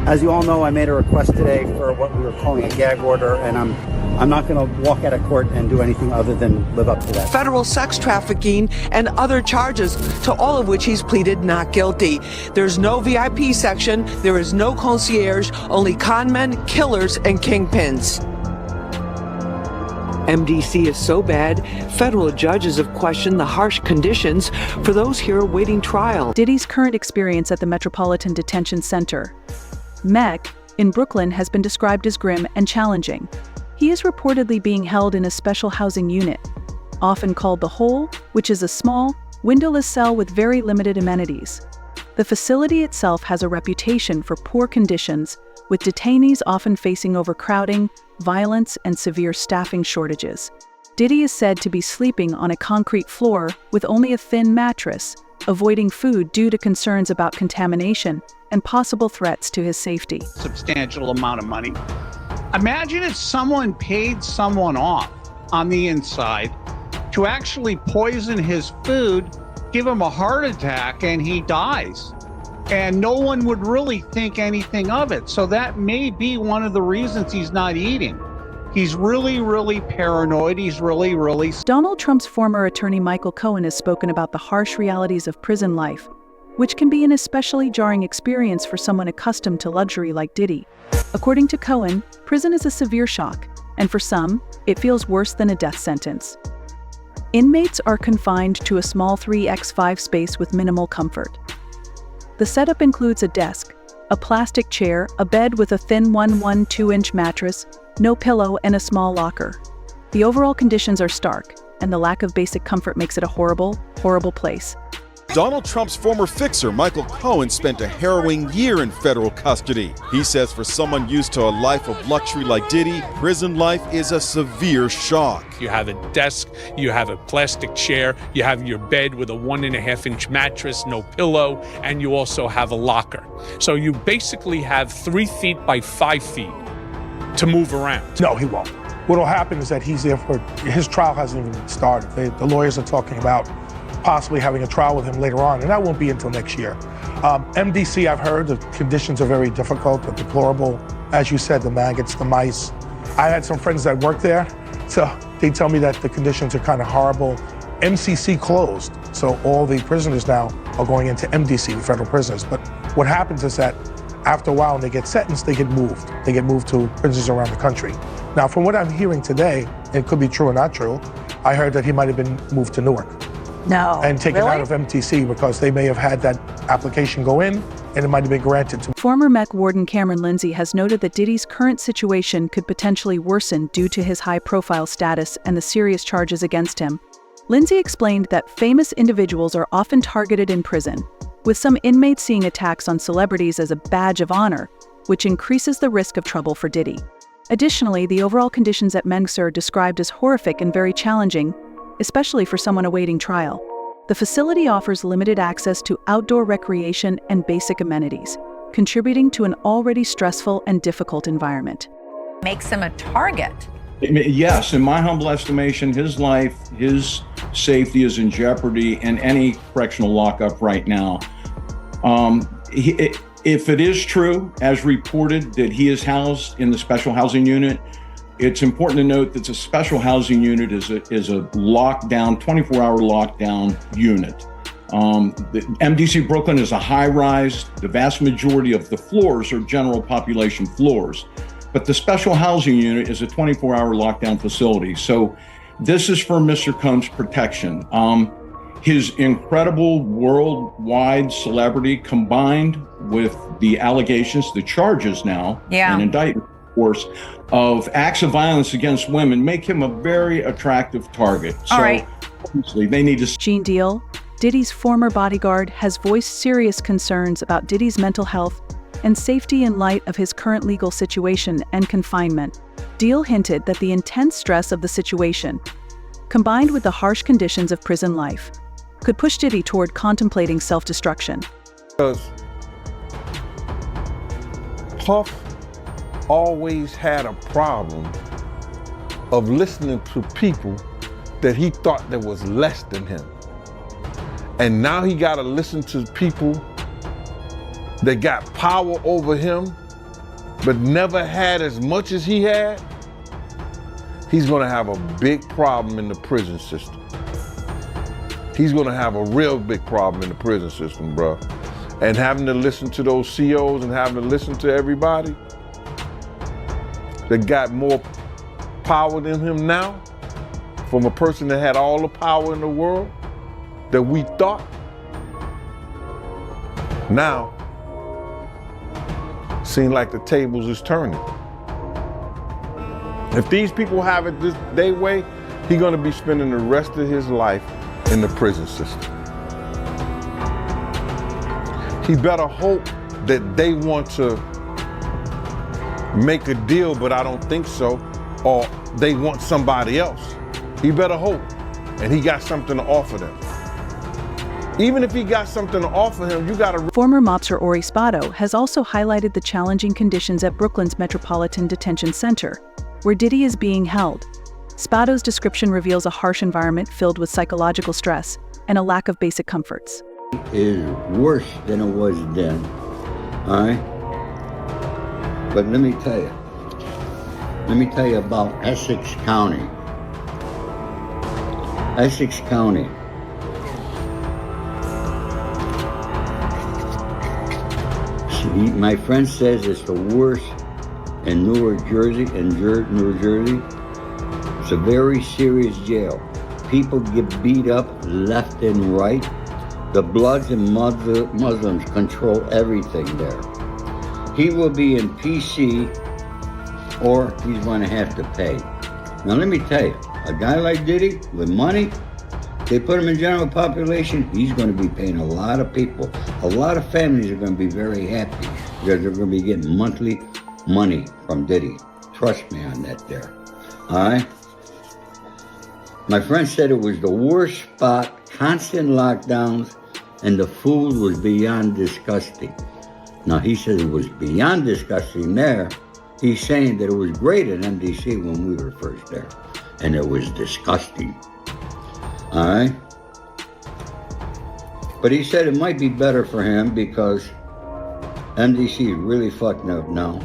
As you all know, I made a request today for what we were calling a gag order, and I'm not going to walk out of court and do anything other than live up to that. Federal sex trafficking and other charges, to all of which he's pleaded not guilty. There's no VIP section, there is no concierge, only conmen, killers, and kingpins. MDC is so bad, federal judges have questioned the harsh conditions for those here awaiting trial. Diddy's current experience at the Metropolitan Detention Center, MEC, in Brooklyn has been described as grim and challenging. He is reportedly being held in a special housing unit, often called the Hole, which is a small, windowless cell with very limited amenities. The facility itself has a reputation for poor conditions, with detainees often facing overcrowding, violence, and severe staffing shortages. Diddy is said to be sleeping on a concrete floor with only a thin mattress, avoiding food due to concerns about contamination and possible threats to his safety. Substantial amount of money. Imagine if someone paid someone off on the inside to actually poison his food, give him a heart attack, and he dies. And no one would really think anything of it. So that may be one of the reasons he's not eating. He's really, really paranoid. He's really... Donald Trump's former attorney Michael Cohen has spoken about the harsh realities of prison life, which can be an especially jarring experience for someone accustomed to luxury like Diddy. According to Cohen, prison is a severe shock, and for some, it feels worse than a death sentence. Inmates are confined to a small 3x5 space with minimal comfort. The setup includes a desk, a plastic chair, a bed with a thin 1-2-inch mattress, no pillow, and a small locker. The overall conditions are stark, and the lack of basic comfort makes it a horrible, horrible place. Donald Trump's former fixer, Michael Cohen, spent a harrowing year in federal custody. He says for someone used to a life of luxury like Diddy, prison life is a severe shock. You have a desk, you have a plastic chair, you have your bed with a 1.5-inch mattress, no pillow, and you also have a locker. So you basically have 3 feet by 5 feet to move around. No, he won't. What'll happen is that he's there for, his trial hasn't even started. The lawyers are talking about possibly having a trial with him later on, and that won't be until next year. MDC, I've heard the conditions are very difficult, they're deplorable. As you said, the maggots, the mice. I had some friends that work there, so they tell me that the conditions are kind of horrible. MCC closed, so all the prisoners now are going into MDC, the federal prisoners. But what happens is that after a while, when they get sentenced, they get moved. They get moved to prisons around the country. Now, from what I'm hearing today, and it could be true or not true, I heard that he might have been moved to Newark. No, and taken really? out of MTC because they may have had that application go in and it might have been granted to. Former MEC Warden Cameron Lindsay has noted that Diddy's current situation could potentially worsen due to his high-profile status and the serious charges against him. Lindsay explained that famous individuals are often targeted in prison, with some inmates seeing attacks on celebrities as a badge of honor, which increases the risk of trouble for Diddy. Additionally, the overall conditions at MEC are described as horrific and very challenging, especially for someone awaiting trial. The facility offers limited access to outdoor recreation and basic amenities, contributing to an already stressful and difficult environment. Makes him a target. Yes, in my humble estimation, his life, his safety is in jeopardy in any correctional lockup right now. If it is true, as reported, that he is housed in the special housing unit, it's important to note that the special housing unit is a lockdown, 24-hour lockdown unit. The MDC Brooklyn is a high-rise. The vast majority of the floors are general population floors. But the special housing unit is a 24-hour lockdown facility. So this is for Mr. Cohen's protection. His incredible worldwide celebrity combined with the allegations, the charges now, and indictment, of course, of acts of violence against women make him a very attractive target. All right. Obviously, they need to... Gene Deal, Diddy's former bodyguard, has voiced serious concerns about Diddy's mental health and safety in light of his current legal situation and confinement. Deal hinted that the intense stress of the situation, combined with the harsh conditions of prison life, could push Diddy toward contemplating self-destruction. Because Puff always had a problem of listening to people that he thought that was less than him. And now he got to listen to people that got power over him but never had as much as he had, he's gonna have a big problem in the prison system. He's gonna have a real big problem in the prison system, bro. And having to listen to those COs and having to listen to everybody that got more power than him now, from a person that had all the power in the world that we thought, now seem like the tables is turning. If these people have it their way, he's gonna be spending the rest of his life in the prison system. He better hope that they want to make a deal, but I don't think so, or they want somebody else. He better hope, and he got something to offer them. Even if he got something to offer him, you gotta... Former mobster Ori Spotto has also highlighted the challenging conditions at Brooklyn's Metropolitan Detention Center, where Diddy is being held. Spotto's description reveals a harsh environment filled with psychological stress and a lack of basic comforts. Is worse than it was then, all right? But let me tell you about Essex County. Essex County. My friend says it's the worst in New Jersey. It's a very serious jail. People get beat up left and right. The Bloods and Muslims control everything there. He will be in PC or he's going to have to pay. Now let me tell you, a guy like Diddy with money, they put him in general population, he's going to be paying a lot of people. A lot of families are going to be very happy because they're going to be getting monthly money from Diddy. Trust me on that there. All right? My friend said it was the worst spot, constant lockdowns, and the food was beyond disgusting. Now, he said it was beyond disgusting there. He's saying that it was great at MDC when we were first there, and it was disgusting. All right? But he said it might be better for him because MDC is really fucking up now,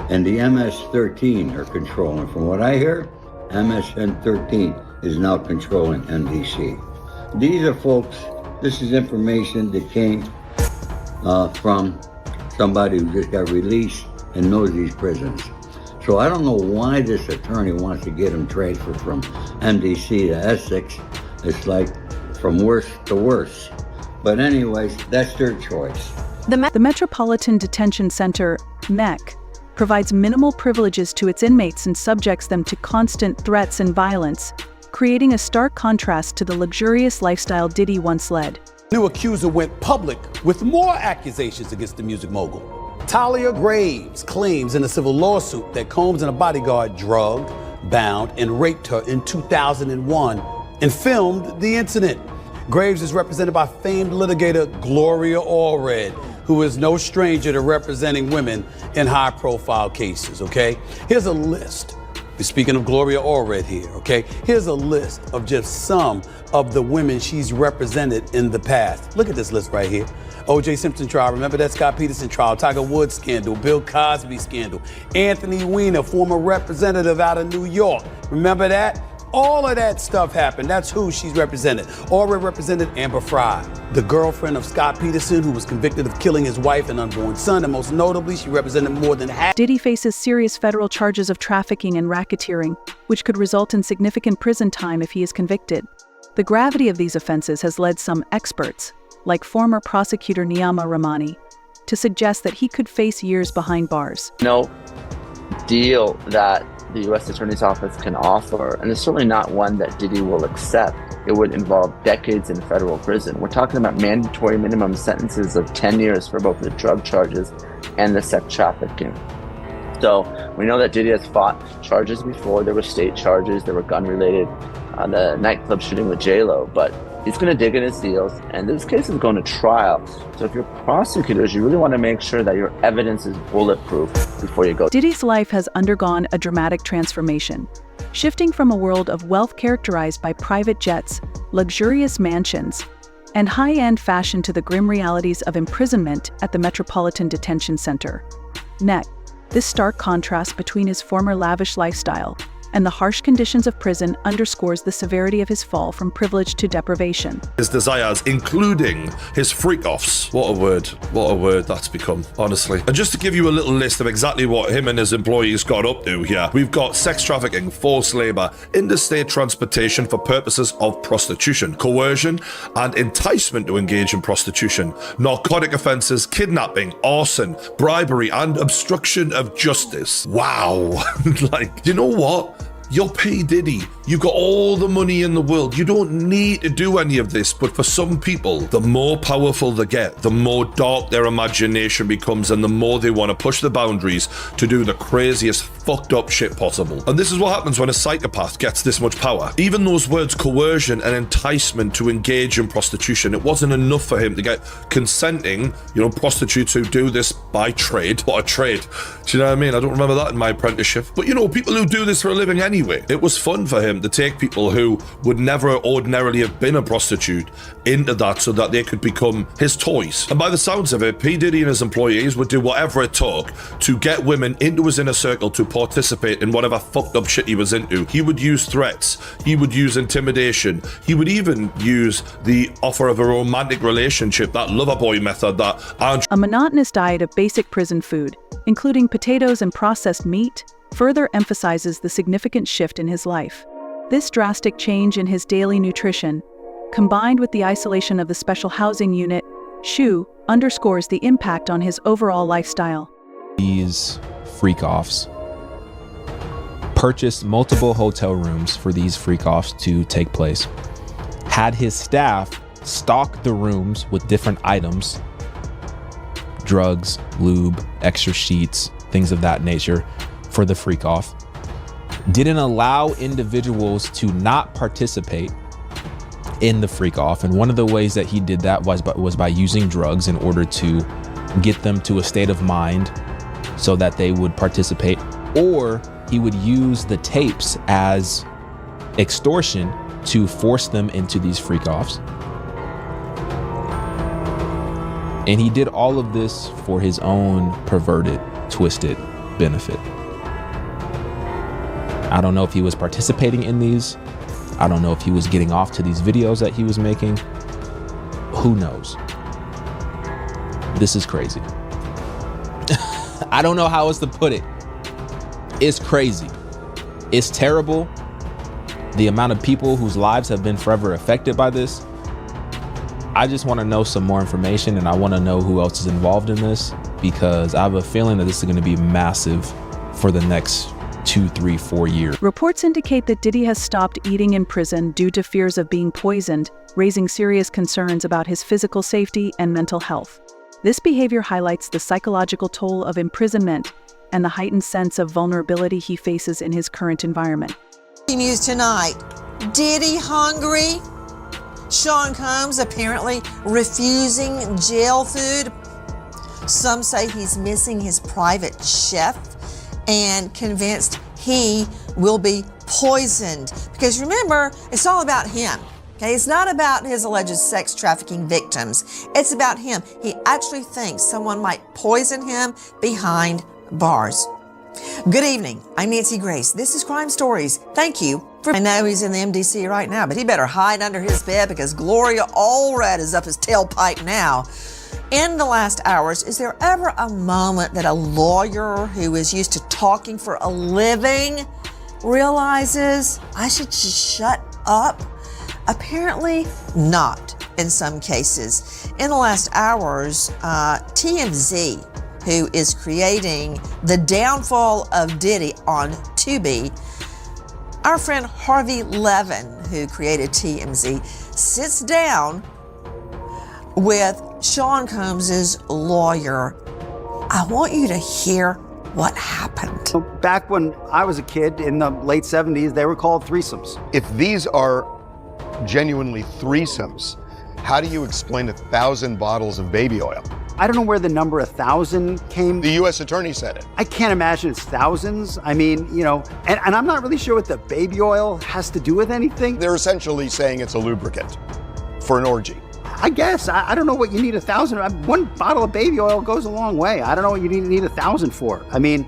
and the MS-13 are controlling. From what I hear, MS-13 is now controlling MDC. These are folks, this is information that came from somebody who just got released and knows these prisons. So I don't know why this attorney wants to get him transferred from MDC to Essex. It's like from worse to worse. But anyways, that's their choice. The Metropolitan Detention Center, MEC, provides minimal privileges to its inmates and subjects them to constant threats and violence, creating a stark contrast to the luxurious lifestyle Diddy once led. New accuser went public with more accusations against the music mogul. Talia Graves claims in a civil lawsuit that Combs and a bodyguard drugged, bound, and raped her in 2001 and filmed the incident. Graves is represented by famed litigator Gloria Allred, who is no stranger to representing women in high-profile cases, okay? Here's a list. We're speaking of Gloria Allred here, okay? Here's a list of just some of the women she's represented in the past. Look at this list right here. O.J. Simpson trial, remember that Scott Peterson trial, Tiger Woods scandal, Bill Cosby scandal, Anthony Weiner, former representative out of New York. Remember that? All of that stuff happened. That's who she's represented. Allred represented Amber Frey, the girlfriend of Scott Peterson, who was convicted of killing his wife and unborn son, and most notably, she represented more than half. Diddy faces serious federal charges of trafficking and racketeering, which could result in significant prison time if he is convicted. The gravity of these offenses has led some experts, like former prosecutor Niyama Ramani, to suggest that he could face years behind bars. No deal that the U.S. Attorney's Office can offer, and it's certainly not one that Diddy will accept. It would involve decades in federal prison. We're talking about mandatory minimum sentences of 10 years for both the drug charges and the sex trafficking. So we know that Diddy has fought charges before. There were state charges, there were gun-related, the nightclub shooting with J-Lo, but he's going to dig in his heels, and this case is going to trial. So if you're prosecutors, you really want to make sure that your evidence is bulletproof before you go. Diddy's life has undergone a dramatic transformation, shifting from a world of wealth characterized by private jets, luxurious mansions, and high-end fashion to the grim realities of imprisonment at the Metropolitan Detention Center, MEC. This stark contrast between his former lavish lifestyle and the harsh conditions of prison underscores the severity of his fall from privilege to deprivation. His desires, including his freak-offs. What a word that's become, honestly. And just to give you a little list of exactly what him and his employees got up to here, we've got sex trafficking, forced labor, interstate transportation for purposes of prostitution, coercion and enticement to engage in prostitution, narcotic offenses, kidnapping, arson, bribery, and obstruction of justice. Wow. Like, you know what? You're P. Diddy. You've got all the money in the world. You don't need to do any of this. But for some people, the more powerful they get, the more dark their imagination becomes, and the more they want to push the boundaries to do the craziest fucked up shit possible. And this is what happens when a psychopath gets this much power. Even those words coercion and enticement to engage in prostitution, it wasn't enough for him to get consenting, prostitutes who do this by trade. What a trade. Do you know what I mean? I don't remember that in my apprenticeship. But people who do this for a living anyway. It was fun for him to take people who would never ordinarily have been a prostitute into that so that they could become his toys. And by the sounds of it, P. Diddy and his employees would do whatever it took to get women into his inner circle to participate in whatever fucked up shit he was into. He would use threats. He would use intimidation. He would even use the offer of a romantic relationship, that lover boy method that A monotonous diet of basic prison food, including potatoes and processed meat, further emphasizes the significant shift in his life. This drastic change in his daily nutrition, combined with the isolation of the special housing unit, SHU, underscores the impact on his overall lifestyle. These freak-offs purchased multiple hotel rooms for these freak-offs to take place, had his staff stock the rooms with different items, drugs, lube, extra sheets, things of that nature, for the freak off, didn't allow individuals to not participate in the freak off. And one of the ways that he did that was by using drugs in order to get them to a state of mind so that they would participate, or he would use the tapes as extortion to force them into these freak offs. And he did all of this for his own perverted, twisted benefit. I don't know if he was participating in these. I don't know if he was getting off to these videos that he was making. Who knows? This is crazy. I don't know how else to put it. It's crazy. It's terrible. The amount of people whose lives have been forever affected by this. I just want to know some more information, and I want to know who else is involved in this, because I have a feeling that this is going to be massive for the next 2, 3, 4 years. Reports indicate that Diddy has stopped eating in prison due to fears of being poisoned, raising serious concerns about his physical safety and mental health. This behavior highlights the psychological toll of imprisonment and the heightened sense of vulnerability he faces in his current environment. News tonight. Diddy hungry? Sean Combs apparently refusing jail food. Some say he's missing his private chef and convinced he will be poisoned. Because remember, it's all about him. Okay, it's not about his alleged sex trafficking victims. It's about him. He actually thinks someone might poison him behind bars. Good evening. I'm Nancy Grace. This is Crime Stories. Thank you. I know he's in the MDC right now, but he better hide under his bed because Gloria Allred is up his tailpipe now. In the last hours, is there ever a moment that a lawyer who is used to talking for a living realizes, I should just shut up? Apparently not in some cases. In the last hours, TMZ, who is creating the downfall of Diddy on Tubi, our friend Harvey Levin, who created TMZ, sits down with Sean Combs' lawyer. I want you to hear what happened. Back when I was a kid in the late 70s, they were called threesomes. If these are genuinely threesomes, how do you explain 1,000 bottles of baby oil? I don't know where the number 1,000 came. The U.S. attorney said it. I can't imagine it's thousands. I mean, and I'm not really sure what the baby oil has to do with anything. They're essentially saying it's a lubricant for an orgy. I guess. I don't know what you need 1,000. One bottle of baby oil goes a long way. I don't know what you need 1,000 for. I mean,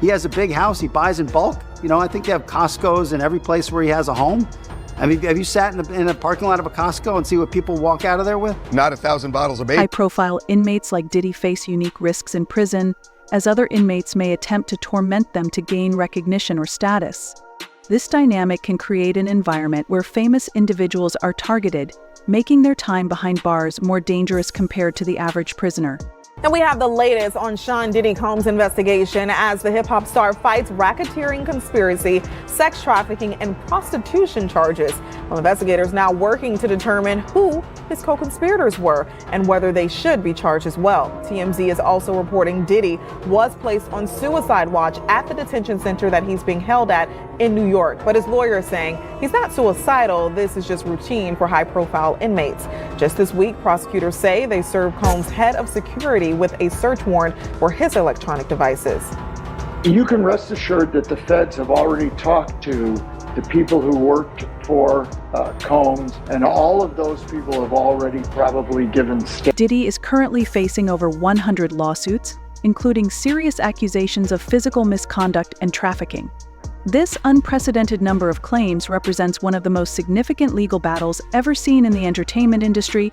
he has a big house. He buys in bulk. You know, I think they have Costco's in every place where he has a home. I mean, have you sat in a parking lot of a Costco and see what people walk out of there with? Not 1,000 bottles of baby. High-profile inmates like Diddy face unique risks in prison, as other inmates may attempt to torment them to gain recognition or status. This dynamic can create an environment where famous individuals are targeted, making their time behind bars more dangerous compared to the average prisoner. And we have the latest on Sean Diddy Combs' investigation as the hip-hop star fights racketeering conspiracy, sex trafficking, and prostitution charges. Well, investigators now working to determine who his co-conspirators were and whether they should be charged as well. TMZ is also reporting Diddy was placed on suicide watch at the detention center that he's being held at in New York. But his lawyer is saying he's not suicidal. This is just routine for high-profile inmates. Just this week, prosecutors say they served Combs' head of security with a search warrant for his electronic devices. You can rest assured that the feds have already talked to the people who worked for Combs, and all of those people have already probably given statements. Diddy is currently facing over 100 lawsuits, including serious accusations of physical misconduct and trafficking. This unprecedented number of claims represents one of the most significant legal battles ever seen in the entertainment industry,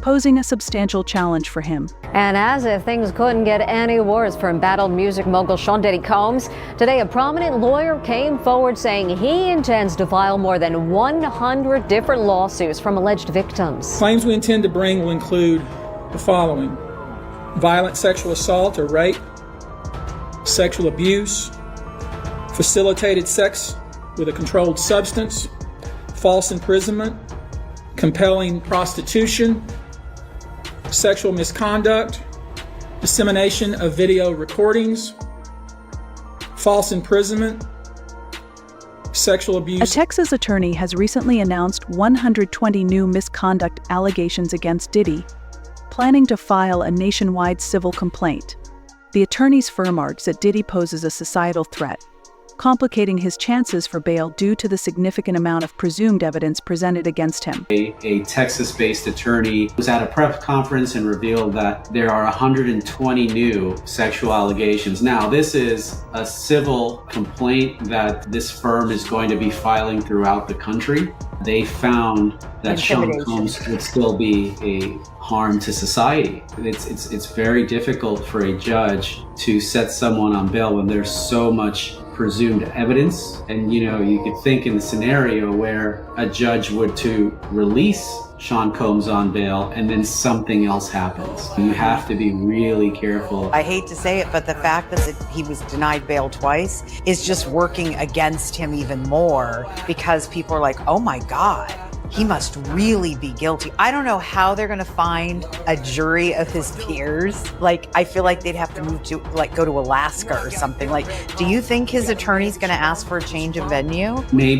posing a substantial challenge for him. And as if things couldn't get any worse for embattled music mogul Sean Diddy Combs, today a prominent lawyer came forward saying he intends to file more than 100 different lawsuits from alleged victims. Claims we intend to bring will include the following: violent sexual assault or rape, sexual abuse, facilitated sex with a controlled substance, false imprisonment, compelling prostitution, sexual misconduct, dissemination of video recordings, false imprisonment, sexual abuse. A Texas attorney has recently announced 120 new misconduct allegations against Diddy, planning to file a nationwide civil complaint. The attorney's firm argues that Diddy poses a societal threat, complicating his chances for bail due to the significant amount of presumed evidence presented against him. A Texas-based attorney was at a press conference and revealed that there are 120 new sexual allegations. Now, this is a civil complaint that this firm is going to be filing throughout the country. They found that Sean Combs would still be a harm to society. It's very difficult for a judge to set someone on bail when there's so much presumed evidence. And you could think in the scenario where a judge would to release Sean Combs on bail and then something else happens. You have to be really careful. I hate to say it, but the fact that he was denied bail twice is just working against him even more, because people are like, oh my God, he must really be guilty. I don't know how they're gonna find a jury of his peers. Like, I feel like they'd have to move to, go to Alaska or something. Like, do you think his attorney's gonna ask for a change of venue? Maybe.